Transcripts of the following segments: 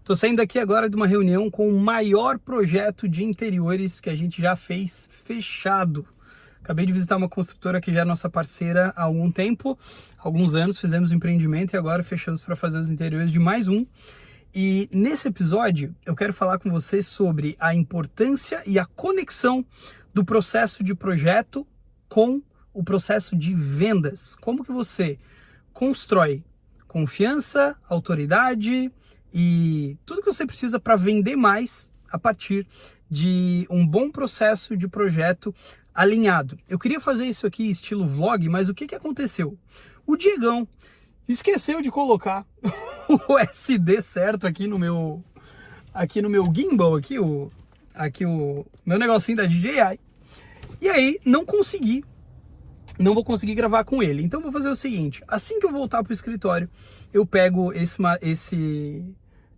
Tô saindo aqui agora de uma reunião com o maior projeto de interiores que a gente já fez fechado. Acabei de visitar uma construtora que já é nossa parceira há algum tempo, alguns anos, fizemos o empreendimento e agora fechamos para fazer os interiores de mais um. E nesse episódio eu quero falar com você sobre a importância e a conexão do processo de projeto com o processo de vendas. Como que você constrói confiança, autoridade e tudo que você precisa para vender mais a partir de um bom processo de projeto alinhado. Eu queria fazer isso aqui estilo vlog, mas o que aconteceu? O Diegão esqueceu de colocar o SD certo aqui no meu gimbal, aqui o meu negocinho da DJI. E aí não vou conseguir gravar com ele. Então vou fazer o seguinte, assim que eu voltar pro escritório, eu pego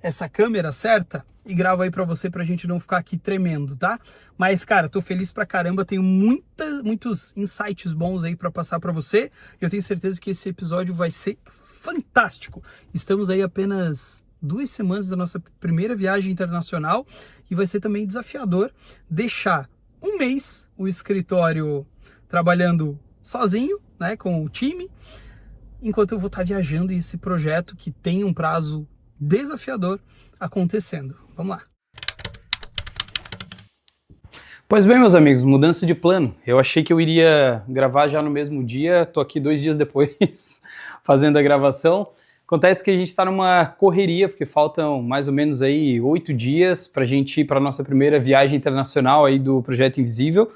essa câmera certa e gravo aí pra você, pra gente não ficar aqui tremendo, tá? Mas, cara, tô feliz pra caramba, tenho muitos insights bons aí pra passar pra você. Eu tenho certeza que esse episódio vai ser fantástico. Estamos aí apenas 2 semanas da nossa primeira viagem internacional e vai ser também desafiador deixar um mês o escritório trabalhando sozinho, né, com o time, enquanto eu vou estar viajando e esse projeto que tem um prazo desafiador acontecendo. Vamos lá. Pois bem, meus amigos, mudança de plano. Eu achei que eu iria gravar já no mesmo dia, tô aqui 2 dias depois fazendo a gravação. Acontece que a gente está numa correria, porque faltam mais ou menos aí 8 dias para a gente ir para a nossa primeira viagem internacional aí do Projeto Invisível.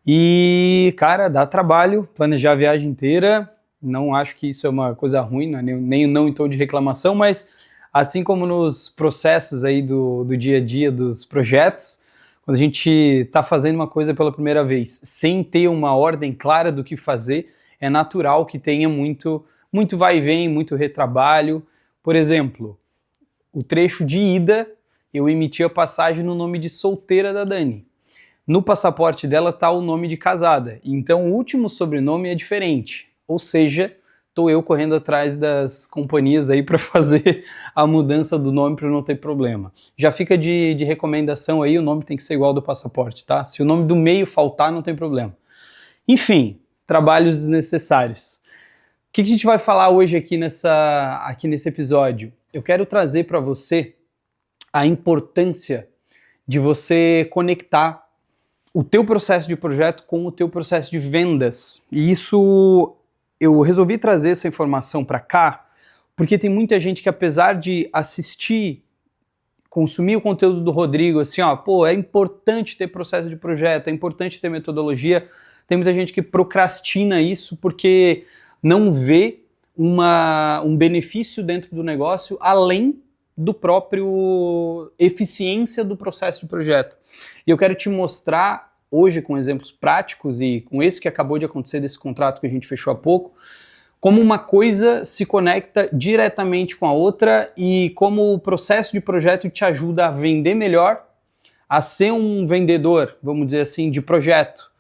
E, cara, dá trabalho planejar a viagem inteira. Não acho que isso é uma coisa ruim, não é nem não em tom de reclamação, mas assim como nos processos aí do dia a dia dos projetos, quando a gente está fazendo uma coisa pela primeira vez, sem ter uma ordem clara do que fazer, é natural que tenha muito vai e vem, muito retrabalho. Por exemplo, o trecho de ida, eu emiti a passagem no nome de solteira da Dani. No passaporte dela está o nome de casada, então o último sobrenome é diferente, ou seja, estou eu correndo atrás das companhias aí para fazer a mudança do nome para não ter problema. Já fica de recomendação aí, o nome tem que ser igual ao do passaporte, tá? Se o nome do meio faltar, não tem problema. Enfim, trabalhos desnecessários. O que a gente vai falar hoje aqui nesse episódio? Eu quero trazer para você a importância de você conectar o teu processo de projeto com o teu processo de vendas. E isso, eu resolvi trazer essa informação para cá, porque tem muita gente que, apesar de assistir, consumir o conteúdo do Rodrigo, assim, ó, pô, é importante ter processo de projeto, é importante ter metodologia, tem muita gente que procrastina isso porque não vê um benefício dentro do negócio além do próprio eficiência do processo de projeto. E eu quero te mostrar hoje com exemplos práticos e com esse que acabou de acontecer desse contrato que a gente fechou há pouco, como uma coisa se conecta diretamente com a outra e como o processo de projeto te ajuda a vender melhor, a ser um vendedor, vamos dizer assim, de projeto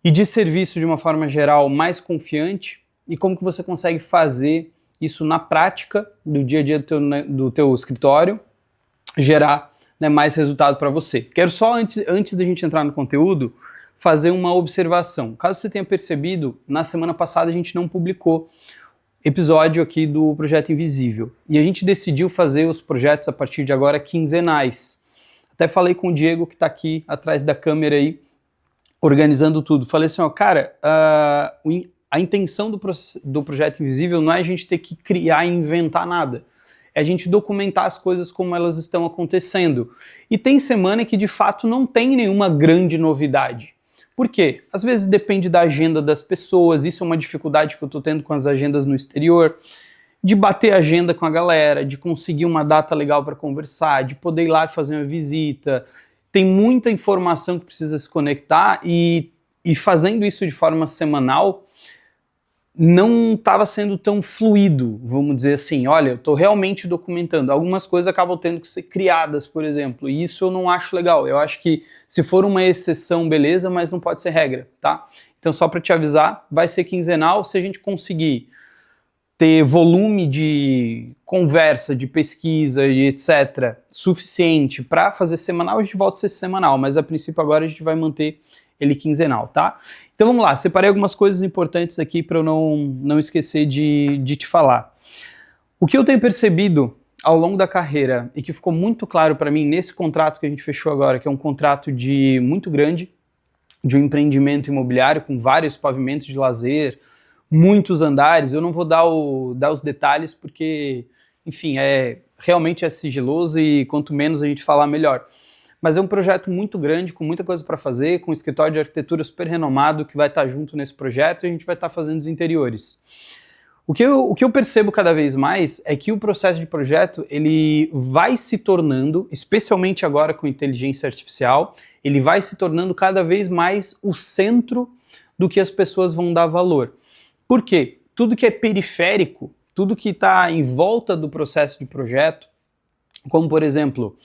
e de serviço de uma forma geral mais confiante, e como que você consegue fazer isso na prática do dia a dia do teu escritório, gerar, né, mais resultado para você. Quero só, antes da gente entrar no conteúdo, fazer uma observação. Caso você tenha percebido, na semana passada a gente não publicou episódio aqui do Projeto Invisível. E a gente decidiu fazer os projetos a partir de agora quinzenais. Até falei com o Diego, que está aqui atrás da câmera aí, organizando tudo. Falei assim, ó, cara, a intenção do Projeto Invisível não é a gente ter que criar e inventar nada. É a gente documentar as coisas como elas estão acontecendo. E tem semana que de fato não tem nenhuma grande novidade. Por quê? Às vezes depende da agenda das pessoas, isso é uma dificuldade que eu estou tendo com as agendas no exterior, de bater a agenda com a galera, de conseguir uma data legal para conversar, de poder ir lá e fazer uma visita. Tem muita informação que precisa se conectar e fazendo isso de forma semanal, não estava sendo tão fluido, vamos dizer assim. Olha, eu estou realmente documentando. Algumas coisas acabam tendo que ser criadas, por exemplo, e isso eu não acho legal. Eu acho que se for uma exceção, beleza, mas não pode ser regra, tá? Então, só para te avisar, vai ser quinzenal. Se a gente conseguir ter volume de conversa, de pesquisa e etc. suficiente para fazer semanal, a gente volta a ser semanal, mas a princípio agora a gente vai manter ele quinzenal, tá? Então vamos lá, separei algumas coisas importantes aqui para eu não esquecer de te falar. O que eu tenho percebido ao longo da carreira e que ficou muito claro para mim nesse contrato que a gente fechou agora, que é um contrato muito grande, de um empreendimento imobiliário com vários pavimentos de lazer, muitos andares, eu não vou dar os detalhes porque, enfim, realmente é sigiloso e quanto menos a gente falar, melhor. Mas é um projeto muito grande, com muita coisa para fazer, com um escritório de arquitetura super renomado que vai estar junto nesse projeto e a gente vai estar fazendo os interiores. O que eu percebo cada vez mais é que o processo de projeto ele vai se tornando, especialmente agora com inteligência artificial, ele vai se tornando cada vez mais o centro do que as pessoas vão dar valor. Por quê? Tudo que é periférico, tudo que está em volta do processo de projeto, como por exemplo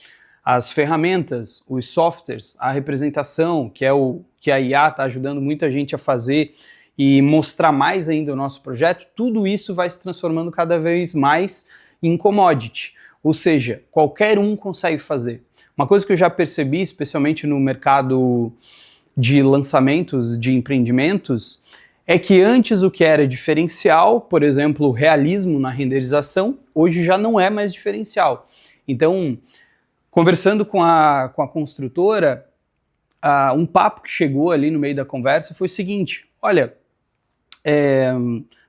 as ferramentas, os softwares, a representação, que é o que a IA está ajudando muita gente a fazer e mostrar mais ainda o nosso projeto, tudo isso vai se transformando cada vez mais em commodity, ou seja, qualquer um consegue fazer. Uma coisa que eu já percebi, especialmente no mercado de lançamentos de empreendimentos, é que antes o que era diferencial, por exemplo, o realismo na renderização, hoje já não é mais diferencial. Então, conversando com a construtora, um papo que chegou ali no meio da conversa foi o seguinte: olha,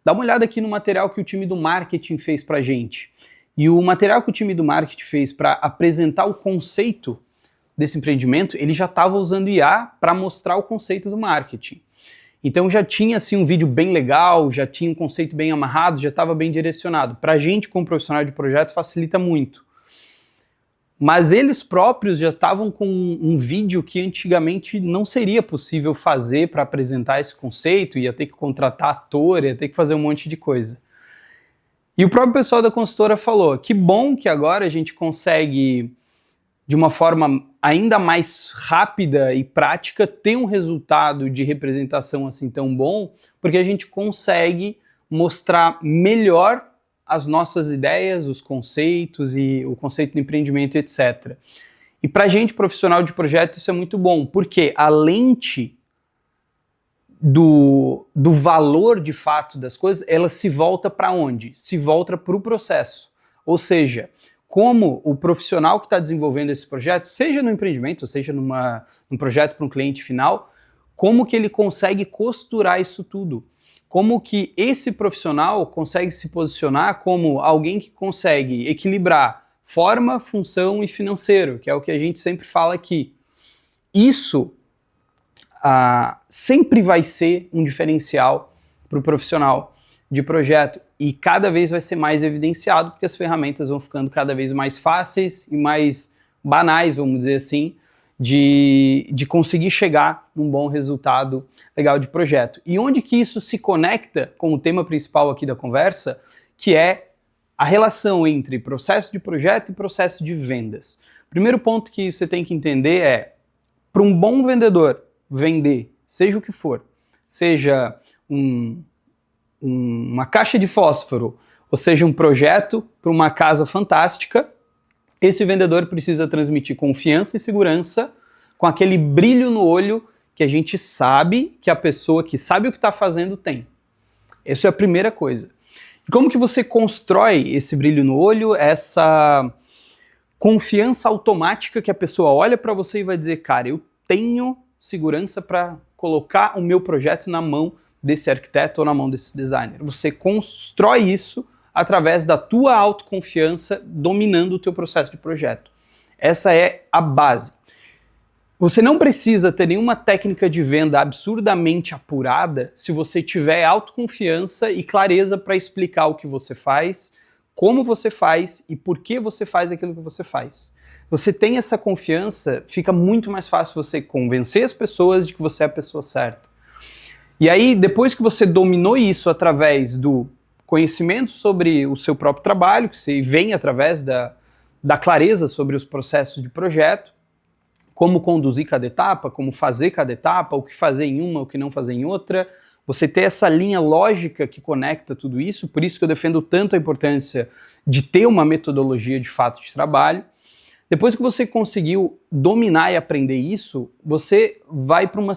dá uma olhada aqui no material que o time do marketing fez pra gente. E o material que o time do marketing fez para apresentar o conceito desse empreendimento, ele já estava usando IA para mostrar o conceito do marketing. Então já tinha assim um vídeo bem legal, já tinha um conceito bem amarrado, já estava bem direcionado. Para a gente, como profissional de projeto, facilita muito. Mas eles próprios já estavam com um vídeo que antigamente não seria possível fazer para apresentar esse conceito, ia ter que contratar ator, ia ter que fazer um monte de coisa. E o próprio pessoal da consultora falou, que bom que agora a gente consegue, de uma forma ainda mais rápida e prática, ter um resultado de representação assim tão bom, porque a gente consegue mostrar melhor as nossas ideias, os conceitos e o conceito de empreendimento, etc. E para a gente, profissional de projeto, isso é muito bom, porque a lente do valor de fato das coisas, ela se volta para onde? Se volta para o processo. Ou seja, como o profissional que está desenvolvendo esse projeto, seja no empreendimento, seja num projeto para um cliente final, como que ele consegue costurar isso tudo? Como que esse profissional consegue se posicionar como alguém que consegue equilibrar forma, função e financeiro, que é o que a gente sempre fala aqui. Isso sempre vai ser um diferencial para o profissional de projeto e cada vez vai ser mais evidenciado porque as ferramentas vão ficando cada vez mais fáceis e mais banais, vamos dizer assim, de conseguir chegar num bom resultado legal de projeto. E onde que isso se conecta com o tema principal aqui da conversa, que é a relação entre processo de projeto e processo de vendas. Primeiro ponto que você tem que entender é, para um bom vendedor vender, seja o que for, seja uma caixa de fósforo, ou seja, um projeto para uma casa fantástica, esse vendedor precisa transmitir confiança e segurança com aquele brilho no olho que a gente sabe que a pessoa que sabe o que está fazendo tem. Essa é a primeira coisa. E como que você constrói esse brilho no olho, essa confiança automática que a pessoa olha para você e vai dizer, cara, eu tenho segurança para colocar o meu projeto na mão desse arquiteto ou na mão desse designer. Você constrói isso através da tua autoconfiança dominando o teu processo de projeto. Essa é a base. Você não precisa ter nenhuma técnica de venda absurdamente apurada se você tiver autoconfiança e clareza para explicar o que você faz, como você faz e por que você faz aquilo que você faz. Você tem essa confiança, fica muito mais fácil você convencer as pessoas de que você é a pessoa certa. E aí, depois que você dominou isso através do conhecimento sobre o seu próprio trabalho, que você vem através da clareza sobre os processos de projeto, como conduzir cada etapa, como fazer cada etapa, o que fazer em uma, o que não fazer em outra, você ter essa linha lógica que conecta tudo isso, por isso que eu defendo tanto a importância de ter uma metodologia de fato de trabalho. Depois que você conseguiu dominar e aprender isso, você vai para um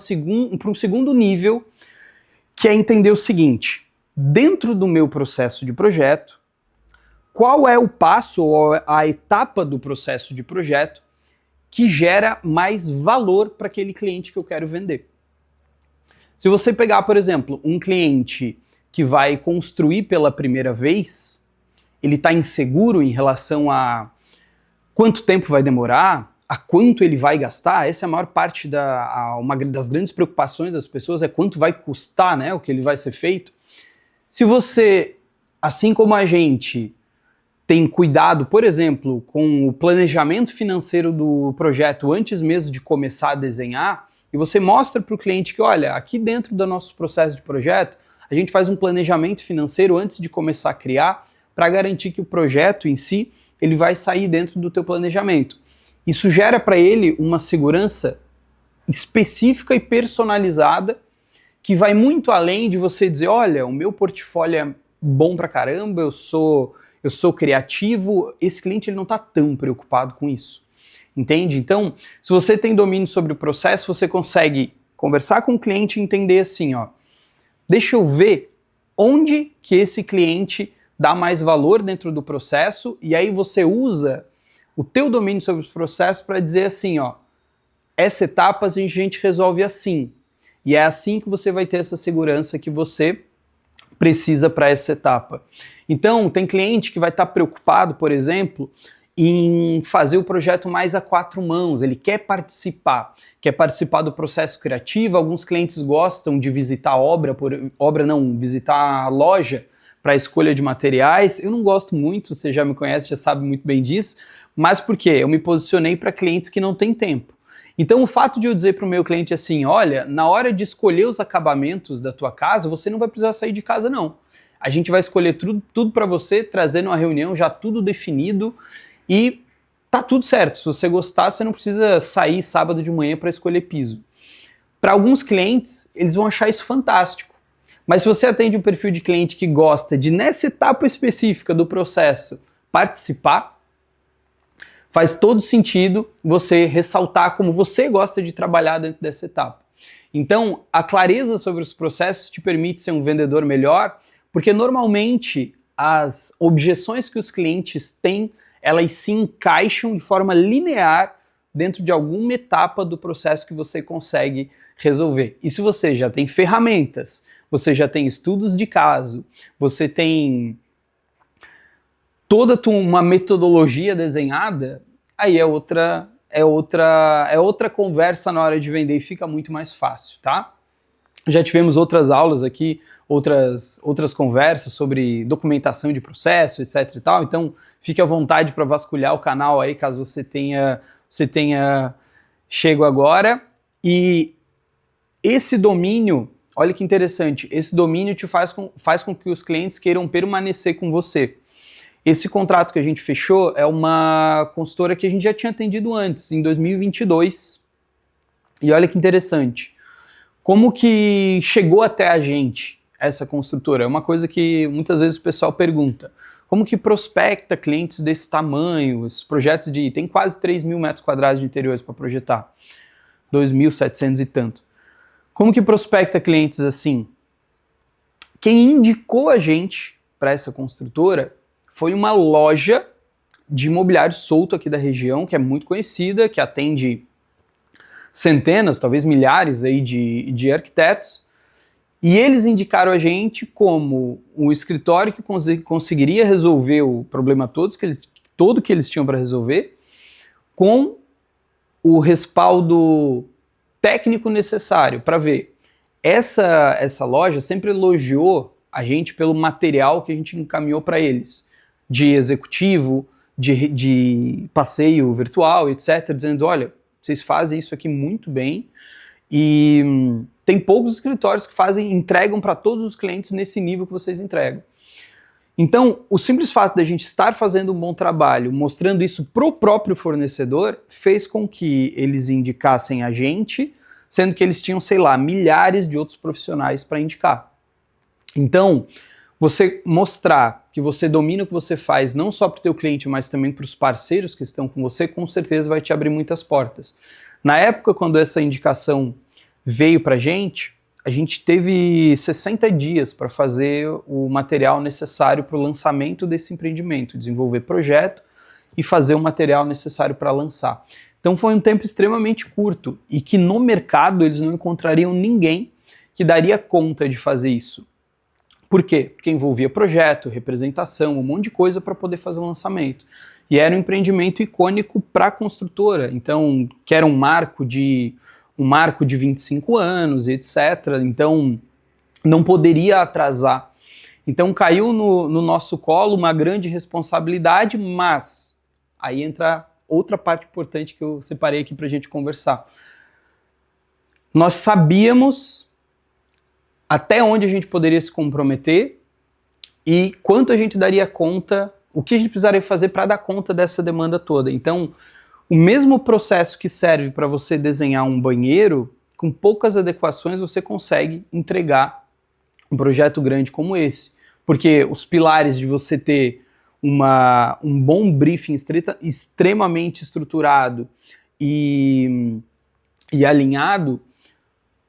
segundo nível, que é entender o seguinte: dentro do meu processo de projeto, qual é o passo ou a etapa do processo de projeto que gera mais valor para aquele cliente que eu quero vender? Se você pegar, por exemplo, um cliente que vai construir pela primeira vez, ele está inseguro em relação a quanto tempo vai demorar, a quanto ele vai gastar. Essa é a maior parte uma das grandes preocupações das pessoas, é quanto vai custar, né, o que ele vai ser feito. Se você, assim como a gente, tem cuidado, por exemplo, com o planejamento financeiro do projeto antes mesmo de começar a desenhar, e você mostra para o cliente que, olha, aqui dentro do nosso processo de projeto, a gente faz um planejamento financeiro antes de começar a criar, para garantir que o projeto em si ele vai sair dentro do teu planejamento. Isso gera para ele uma segurança específica e personalizada que vai muito além de você dizer, olha, o meu portfólio é bom pra caramba, eu sou criativo. Esse cliente ele não está tão preocupado com isso, entende? Então, se você tem domínio sobre o processo, você consegue conversar com o cliente e entender assim, ó, deixa eu ver onde que esse cliente dá mais valor dentro do processo, e aí você usa o teu domínio sobre os processos para dizer assim, ó, essa etapa a gente resolve assim, e é assim que você vai ter essa segurança que você precisa para essa etapa. Então, tem cliente que vai estar preocupado, por exemplo, em fazer o projeto mais a 4 mãos, ele quer participar do processo criativo. Alguns clientes gostam de visitar a visitar a loja para a escolha de materiais. Eu não gosto muito, você já me conhece, já sabe muito bem disso, mas por quê? Eu me posicionei para clientes que não têm tempo. Então o fato de eu dizer para o meu cliente assim, olha, na hora de escolher os acabamentos da tua casa, você não vai precisar sair de casa não. A gente vai escolher tudo para você, trazendo uma reunião já tudo definido e tá tudo certo. Se você gostar, você não precisa sair sábado de manhã para escolher piso. Para alguns clientes, eles vão achar isso fantástico. Mas se você atende um perfil de cliente que gosta de, nessa etapa específica do processo, participar, faz todo sentido você ressaltar como você gosta de trabalhar dentro dessa etapa. Então, a clareza sobre os processos te permite ser um vendedor melhor, porque normalmente as objeções que os clientes têm, elas se encaixam de forma linear dentro de alguma etapa do processo que você consegue resolver. E se você já tem ferramentas, você já tem estudos de caso, você tem toda uma metodologia desenhada, aí é outra conversa na hora de vender e fica muito mais fácil, tá? Já tivemos outras aulas aqui, outras conversas sobre documentação de processo, etc e tal, então fique à vontade para vasculhar o canal aí, caso você tenha chego agora. E esse domínio, olha que interessante, esse domínio te faz com que os clientes queiram permanecer com você. Esse contrato que a gente fechou é uma consultora que a gente já tinha atendido antes, em 2022. E olha que interessante. Como que chegou até a gente essa construtora? É uma coisa que muitas vezes o pessoal pergunta. Como que prospecta clientes desse tamanho? Esses projetos tem quase 3.000 metros quadrados de interiores para projetar. 2.700 e tanto. Como que prospecta clientes assim? Quem indicou a gente para essa construtora foi uma loja de imobiliário solto aqui da região, que é muito conhecida, que atende centenas, talvez milhares aí de arquitetos, e eles indicaram a gente como um escritório que conseguiria resolver o problema todo que eles tinham para resolver, com o respaldo técnico necessário para ver. Essa loja sempre elogiou a gente pelo material que a gente encaminhou para eles, de executivo, de passeio virtual, etc., dizendo, olha, vocês fazem isso aqui muito bem e tem poucos escritórios que entregam para todos os clientes nesse nível que vocês entregam. Então, o simples fato da gente estar fazendo um bom trabalho, mostrando isso para o próprio fornecedor, fez com que eles indicassem a gente sendo que eles tinham, sei lá, milhares de outros profissionais para indicar. Então, você mostrar que você domina o que você faz, não só para o teu cliente, mas também para os parceiros que estão com você, com certeza vai te abrir muitas portas. Na época, quando essa indicação veio para a gente teve 60 dias para fazer o material necessário para o lançamento desse empreendimento, desenvolver projeto e fazer o material necessário para lançar. Então foi um tempo extremamente curto e que no mercado eles não encontrariam ninguém que daria conta de fazer isso. Por quê? Porque envolvia projeto, representação, um monte de coisa para poder fazer o lançamento. E era um empreendimento icônico para a construtora, então que era um marco de 25 anos, etc. Então, não poderia atrasar. Então, caiu no nosso colo uma grande responsabilidade, mas aí entra outra parte importante que eu separei aqui para a gente conversar. Nós sabíamos até onde a gente poderia se comprometer e quanto a gente daria conta, o que a gente precisaria fazer para dar conta dessa demanda toda. Então, o mesmo processo que serve para você desenhar um banheiro, com poucas adequações você consegue entregar um projeto grande como esse. Porque os pilares de você ter um bom briefing extremamente estruturado e alinhado,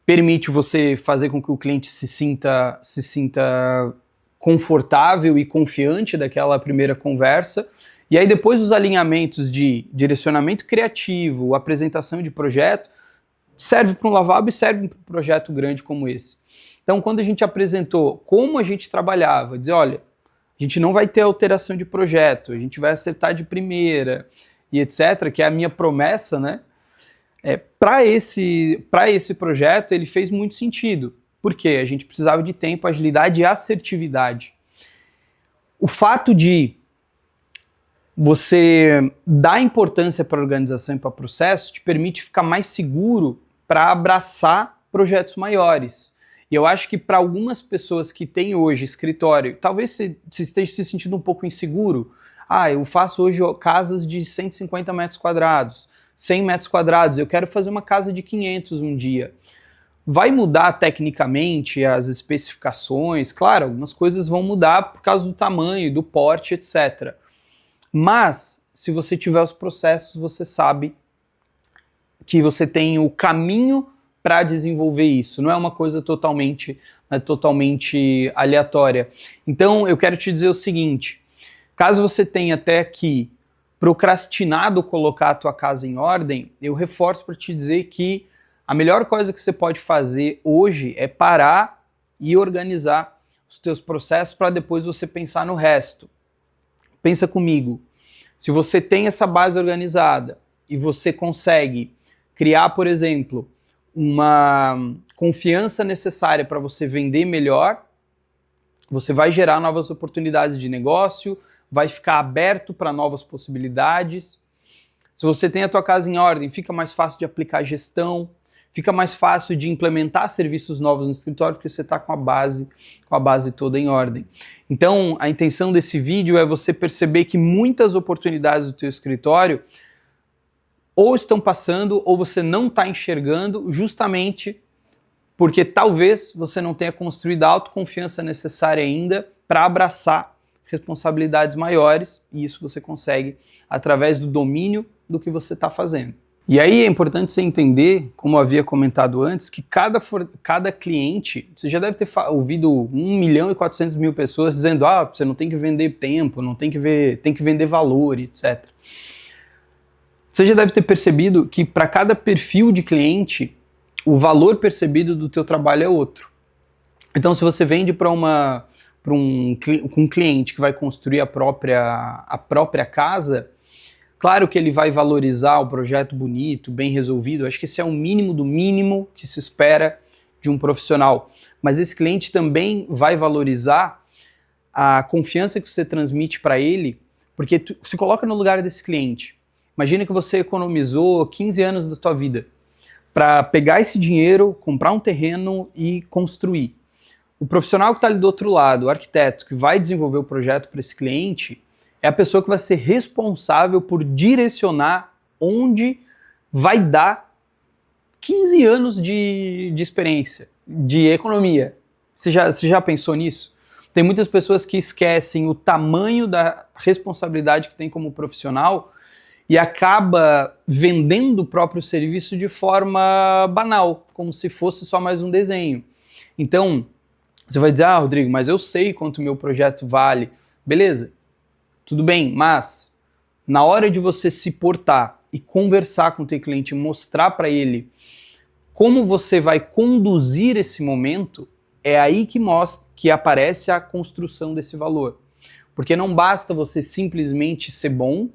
permite você fazer com que o cliente se sinta confortável e confiante daquela primeira conversa. E aí depois os alinhamentos de direcionamento criativo, apresentação de projeto, serve para um lavabo e serve para um projeto grande como esse. Então quando a gente apresentou como a gente trabalhava, dizer, olha, a gente não vai ter alteração de projeto, a gente vai acertar de primeira e etc., que é a minha promessa, né? Para esse projeto ele fez muito sentido. Por quê? A gente precisava de tempo, agilidade e assertividade. O fato de você dar importância para a organização e para o processo te permite ficar mais seguro para abraçar projetos maiores. E eu acho que para algumas pessoas que têm hoje escritório, talvez você esteja se sentindo um pouco inseguro. Eu faço hoje casas de 150 metros quadrados, 100 metros quadrados, eu quero fazer uma casa de 500 um dia. Vai mudar tecnicamente as especificações, claro, algumas coisas vão mudar por causa do tamanho, do porte, etc. Mas, se você tiver os processos, você sabe que você tem o caminho para desenvolver isso. Não é uma coisa totalmente aleatória. Então, eu quero te dizer o seguinte, caso você tenha até aqui procrastinado colocar a tua casa em ordem, eu reforço para te dizer que a melhor coisa que você pode fazer hoje é parar e organizar os teus processos para depois você pensar no resto. Pensa comigo, se você tem essa base organizada e você consegue criar, por exemplo, uma confiança necessária para você vender melhor, você vai gerar novas oportunidades de negócio, vai ficar aberto para novas possibilidades. Se você tem a tua casa em ordem, fica mais fácil de aplicar gestão, fica mais fácil de implementar serviços novos no escritório, porque você está com a base toda em ordem. Então, a intenção desse vídeo é você perceber que muitas oportunidades do teu escritório ou estão passando ou você não está enxergando, justamente porque talvez você não tenha construído a autoconfiança necessária ainda para abraçar responsabilidades maiores, e isso você consegue através do domínio do que você está fazendo. E aí é importante você entender, como eu havia comentado antes, que cada cliente, você já deve ter ouvido 1.400.000 pessoas dizendo, você não tem que vender tempo, tem que vender valor, etc. Você já deve ter percebido que para cada perfil de cliente, o valor percebido do teu trabalho é outro. Então, se você vende para um cliente que vai construir a própria casa, claro que ele vai valorizar o projeto bonito, bem resolvido. Acho que esse é o mínimo do mínimo que se espera de um profissional. Mas esse cliente também vai valorizar a confiança que você transmite para ele, porque se coloca no lugar desse cliente. Imagina que você economizou 15 anos da sua vida para pegar esse dinheiro, comprar um terreno e construir. O profissional que está ali do outro lado, o arquiteto que vai desenvolver o projeto para esse cliente, é a pessoa que vai ser responsável por direcionar onde vai dar 15 anos de experiência, de economia. Você já pensou nisso? Tem muitas pessoas que esquecem o tamanho da responsabilidade que tem como profissional e acaba vendendo o próprio serviço de forma banal, como se fosse só mais um desenho. Então, você vai dizer, ah, Rodrigo, mas eu sei quanto o meu projeto vale. Beleza, tudo bem, mas na hora de você se portar e conversar com o teu cliente, mostrar para ele como você vai conduzir esse momento, é aí que aparece a construção desse valor. Porque não basta você simplesmente ser bom,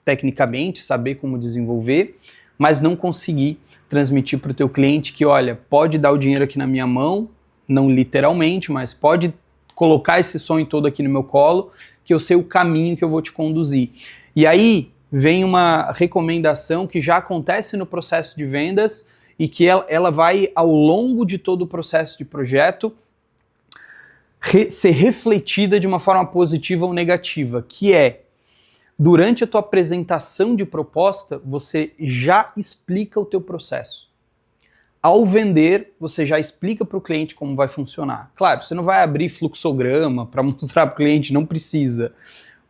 tecnicamente, saber como desenvolver, mas não conseguir transmitir para o teu cliente que, olha, pode dar o dinheiro aqui na minha mão, não literalmente, mas pode colocar esse sonho todo aqui no meu colo, que eu sei o caminho que eu vou te conduzir. E aí vem uma recomendação que já acontece no processo de vendas e que ela vai, ao longo de todo o processo de projeto, ser refletida de uma forma positiva ou negativa, que é, durante a tua apresentação de proposta, você já explica o teu processo. Ao vender, você já explica para o cliente como vai funcionar. Claro, você não vai abrir fluxograma para mostrar para o cliente, não precisa.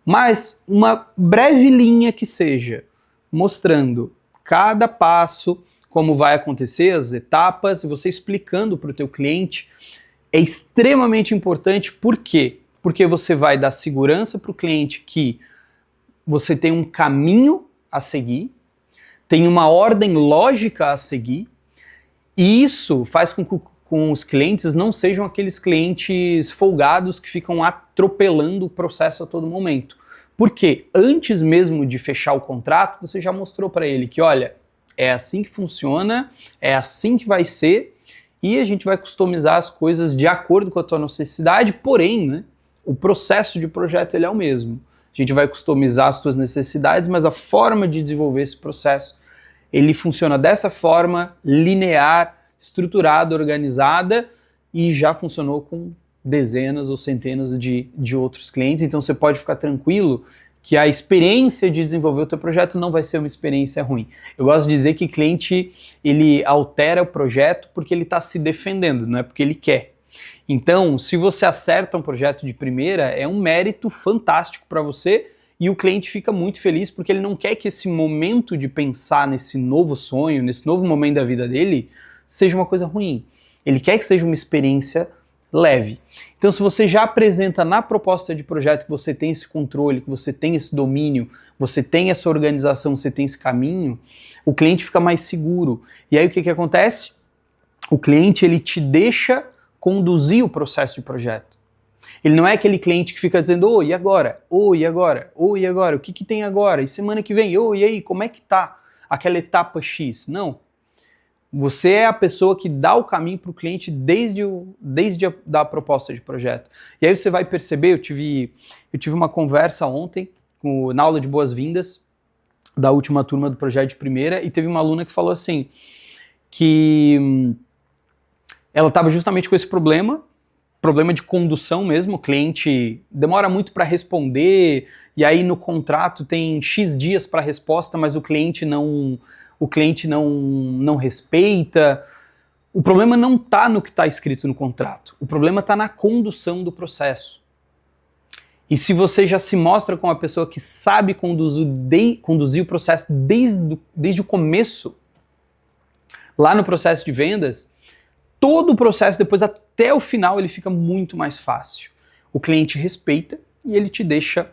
Mas uma breve linha que seja, mostrando cada passo, como vai acontecer, as etapas, e você explicando para o teu cliente, é extremamente importante. Por quê? Porque você vai dar segurança para o cliente que você tem um caminho a seguir, tem uma ordem lógica a seguir, e isso faz com que os clientes não sejam aqueles clientes folgados que ficam atropelando o processo a todo momento. Porque antes mesmo de fechar o contrato, você já mostrou para ele que, olha, é assim que funciona, é assim que vai ser, e a gente vai customizar as coisas de acordo com a tua necessidade, porém, né, o processo de projeto ele é o mesmo. A gente vai customizar as tuas necessidades, mas a forma de desenvolver esse processo, ele funciona dessa forma, linear, estruturada, organizada, e já funcionou com dezenas ou centenas de outros clientes. Então você pode ficar tranquilo que a experiência de desenvolver o teu projeto não vai ser uma experiência ruim. Eu gosto de dizer que cliente, ele altera o projeto porque ele está se defendendo, não é porque ele quer. Então, se você acerta um projeto de primeira, é um mérito fantástico para você e o cliente fica muito feliz porque ele não quer que esse momento de pensar nesse novo sonho, nesse novo momento da vida dele, seja uma coisa ruim. Ele quer que seja uma experiência leve. Então, se você já apresenta na proposta de projeto que você tem esse controle, que você tem esse domínio, você tem essa organização, você tem esse caminho, o cliente fica mais seguro. E aí o que acontece? O cliente ele te deixa conduzir o processo de projeto. Ele não é aquele cliente que fica dizendo, oh, e agora? Oh, e agora? Oh, e agora? O que tem agora? E semana que vem? Oh, e aí, como é que tá aquela etapa X? Não. Você é a pessoa que dá o caminho para o cliente desde a proposta de projeto. E aí você vai perceber, eu tive uma conversa ontem na aula de boas-vindas da última turma do projeto de primeira, e teve uma aluna que falou assim, que ela estava justamente com esse problema de condução mesmo, o cliente demora muito para responder, e aí no contrato tem X dias para resposta, mas o cliente não respeita. O problema não está no que está escrito no contrato, o problema está na condução do processo. E se você já se mostra como uma pessoa que sabe conduzir o processo desde o começo, lá no processo de vendas, todo o processo depois até o final ele fica muito mais fácil. O cliente respeita e ele te deixa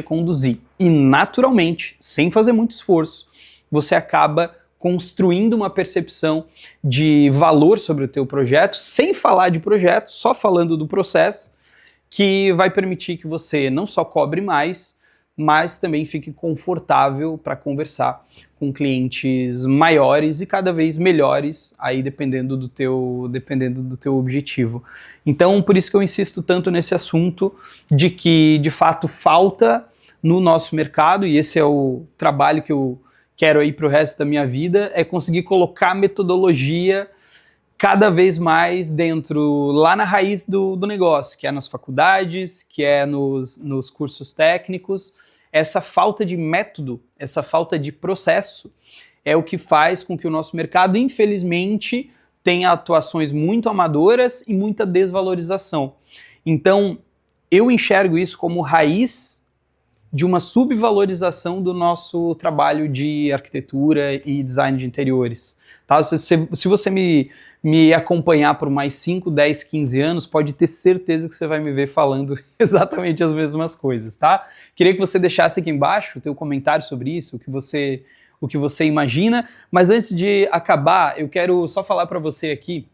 conduzir. E naturalmente, sem fazer muito esforço, você acaba construindo uma percepção de valor sobre o teu projeto, sem falar de projeto, só falando do processo, que vai permitir que você não só cobre mais, mas também fique confortável para conversar com clientes maiores e cada vez melhores, aí dependendo do teu objetivo. Então, por isso que eu insisto tanto nesse assunto de que, de fato, falta no nosso mercado, e esse é o trabalho que eu quero aí para o resto da minha vida, é conseguir colocar metodologia cada vez mais lá na raiz do negócio, que é nas faculdades, que é nos cursos técnicos. Essa falta de método, essa falta de processo, é o que faz com que o nosso mercado, infelizmente, tenha atuações muito amadoras e muita desvalorização. Então, eu enxergo isso como raiz de uma subvalorização do nosso trabalho de arquitetura e design de interiores. Tá? Se você me acompanhar por mais 5, 10, 15 anos, pode ter certeza que você vai me ver falando exatamente as mesmas coisas, tá? Queria que você deixasse aqui embaixo o teu comentário sobre isso, o que você imagina, mas antes de acabar, eu quero só falar para você aqui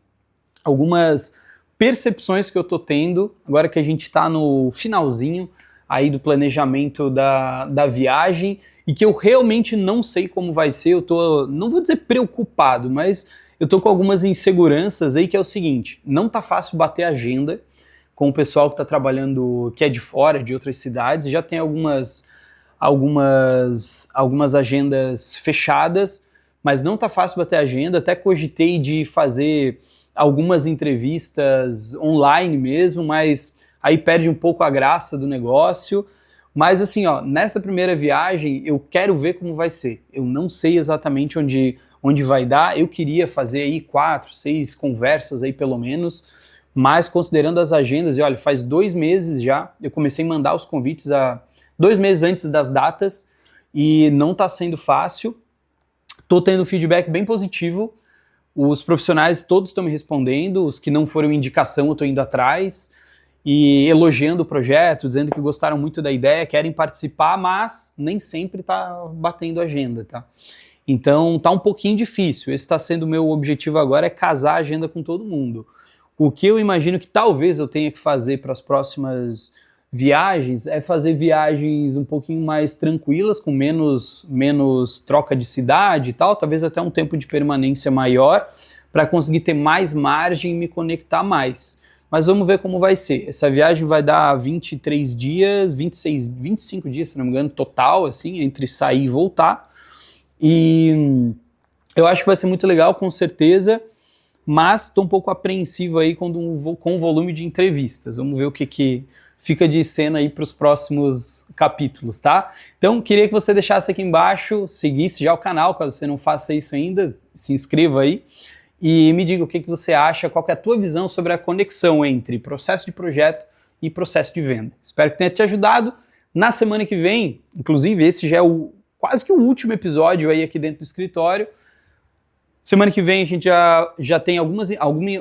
algumas percepções que eu tô tendo, agora que a gente está no finalzinho aí do planejamento da viagem, e que eu realmente não sei como vai ser. Eu tô, não vou dizer preocupado, mas eu tô com algumas inseguranças aí, que é o seguinte: não tá fácil bater agenda com o pessoal que tá trabalhando, que é de fora, de outras cidades, já tem algumas agendas fechadas, mas não tá fácil bater agenda. Até cogitei de fazer algumas entrevistas online mesmo, mas aí perde um pouco a graça do negócio. Mas assim, ó, nessa primeira viagem eu quero ver como vai ser. Eu não sei exatamente onde vai dar. Eu queria fazer aí 4, 6 conversas aí pelo menos, mas considerando as agendas, e olha, faz 2 meses já, eu comecei a mandar os convites 2 meses antes das datas, e não tá sendo fácil. Tô tendo feedback bem positivo. Os profissionais todos estão me respondendo, os que não foram indicação eu tô indo atrás, e elogiando o projeto, dizendo que gostaram muito da ideia, querem participar, mas nem sempre tá batendo agenda, tá? Então tá um pouquinho difícil. Esse está sendo o meu objetivo agora, é casar a agenda com todo mundo. O que eu imagino que talvez eu tenha que fazer para as próximas viagens é fazer viagens um pouquinho mais tranquilas, com menos troca de cidade e tal, talvez até um tempo de permanência maior, para conseguir ter mais margem e me conectar mais. Mas vamos ver como vai ser. Essa viagem vai dar 23 dias, 26, 25 dias, se não me engano, total, assim, entre sair e voltar. E eu acho que vai ser muito legal, com certeza, mas estou um pouco apreensivo aí com o volume de entrevistas. Vamos ver o que fica de cena aí para os próximos capítulos, tá? Então, queria que você deixasse aqui embaixo, seguisse já o canal, caso você não faça isso ainda, se inscreva aí. E me diga o que você acha, qual que é a tua visão sobre a conexão entre processo de projeto e processo de venda. Espero que tenha te ajudado. Na semana que vem, inclusive esse já é quase que o último episódio aí aqui dentro do escritório. Semana que vem a gente já tem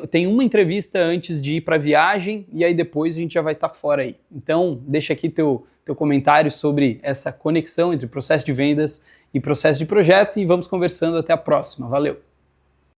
tem uma entrevista antes de ir para a viagem, e aí depois a gente já vai estar fora aí. Então deixa aqui teu comentário sobre essa conexão entre processo de vendas e processo de projeto, e vamos conversando. Até a próxima. Valeu!